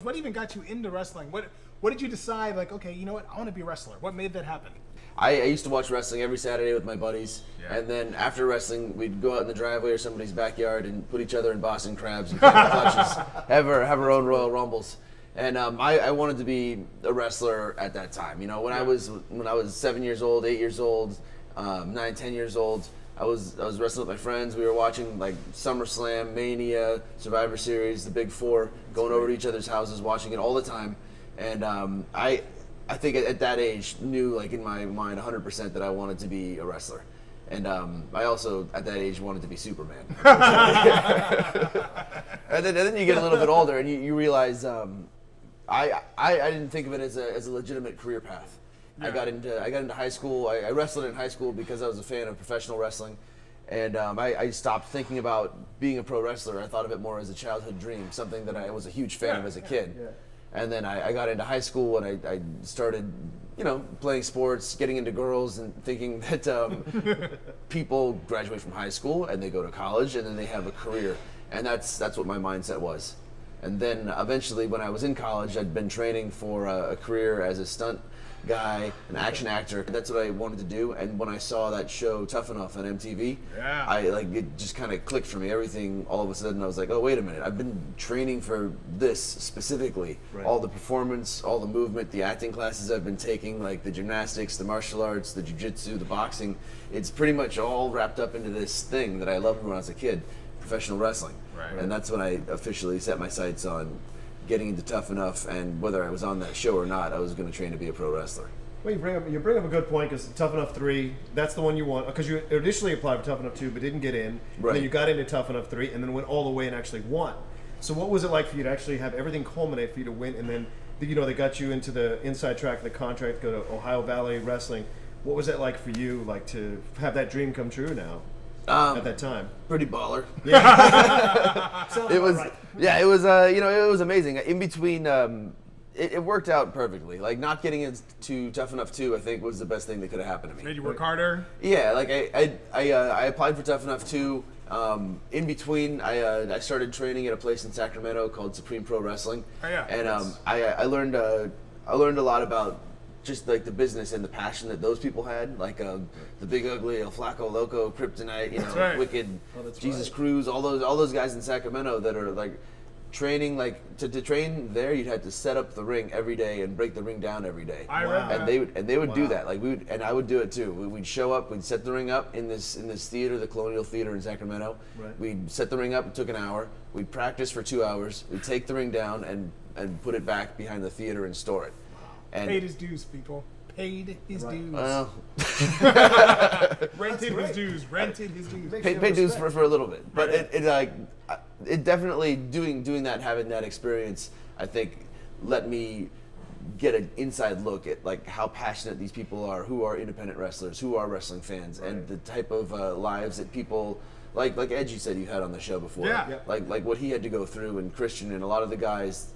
What even got you into wrestling? What did you decide, like, okay, you know what, I want to be a wrestler? What made that happen? I used to watch wrestling every Saturday with my buddies, Yeah. and then after wrestling, we'd go out in the driveway or somebody's backyard and put each other in Boston crabs and clutches, have our own Royal Rumbles. And I wanted to be a wrestler at that time. You know, when I was 7 years old, 8 years old, 9, 10 years old, I was wrestling with my friends. We were watching like SummerSlam, Mania, Survivor Series, the Big Four, going over to each other's houses, watching it all the time. And I think at that age knew, like, in my mind 100% that I wanted to be a wrestler. And I also at that age wanted to be Superman. and then you get a little bit older and you realize I didn't think of it as a legitimate career path. Yeah. I got into high school. I wrestled in high school because I was a fan of professional wrestling, and I stopped thinking about being a pro wrestler. I thought of it more as a childhood dream, something that I was a huge fan of as a kid. Yeah. And then I got into high school and I started, you know, playing sports, getting into girls, and thinking that people graduate from high school and they go to college and then they have a career, and that's what my mindset was. And then eventually, when I was in college, I'd been training for a career as a stunt guy, an action actor. That's what I wanted to do. And when I saw that show Tough Enough on MTV, it just kind of clicked for me. Everything, all of a sudden, I was like, oh, wait a minute. I've been training for this specifically. Right. All the performance, all the movement, the acting classes I've been taking, like the gymnastics, the martial arts, the jiu-jitsu, the boxing. It's pretty much all wrapped up into this thing that I loved when I was a kid, professional wrestling. Right. And that's when I officially set my sights on getting into Tough Enough, and whether I was on that show or not, I was going to train to be a pro wrestler. Well, you bring up a good point, because Tough Enough 3, that's the one you want, because you initially applied for Tough Enough 2 but didn't get in, right. And then you got into Tough Enough 3 and then went all the way and actually won. So what was it like for you to actually have everything culminate for you to win, and then, you know, they got you into the inside track of the contract, go to Ohio Valley Wrestling. What was that like for you, like, to have that dream come true now? At that time, pretty baller. Yeah, it was. Right. Yeah, it was. You know, it was amazing. In between, it worked out perfectly. Like, not getting into Tough Enough 2, I think, was the best thing that could have happened to me. Made you work harder. Yeah, like I applied for Tough Enough 2. In between, I started training at a place in Sacramento called Supreme Pro Wrestling. Oh yeah. And I learned a lot about just like the business and the passion that those people had, like the Big Ugly, El Flaco Loco, Kryptonite, you know, right. Wicked, Jesus Cruz, all those guys in Sacramento that are like training, like to train there, you'd have to set up the ring every day and break the ring down every day. I read that. And they would do that, like and I would do it too. We'd show up, we'd set the ring up in this theater, the Colonial Theater in Sacramento. Right. We'd set the ring up. It took an hour. We'd practice for 2 hours. We'd take the ring down and put it back behind the theater and store it. And paid his dues, people. Paid his dues. Rented his dues. Rented his dues. Paid dues for a little bit, but it definitely doing that, having that experience, I think, let me get an inside look at like how passionate these people are, who are independent wrestlers, who are wrestling fans, right. And the type of lives that people like Edgy said you had on the show before. Yeah. Like what he had to go through, and Christian and a lot of the guys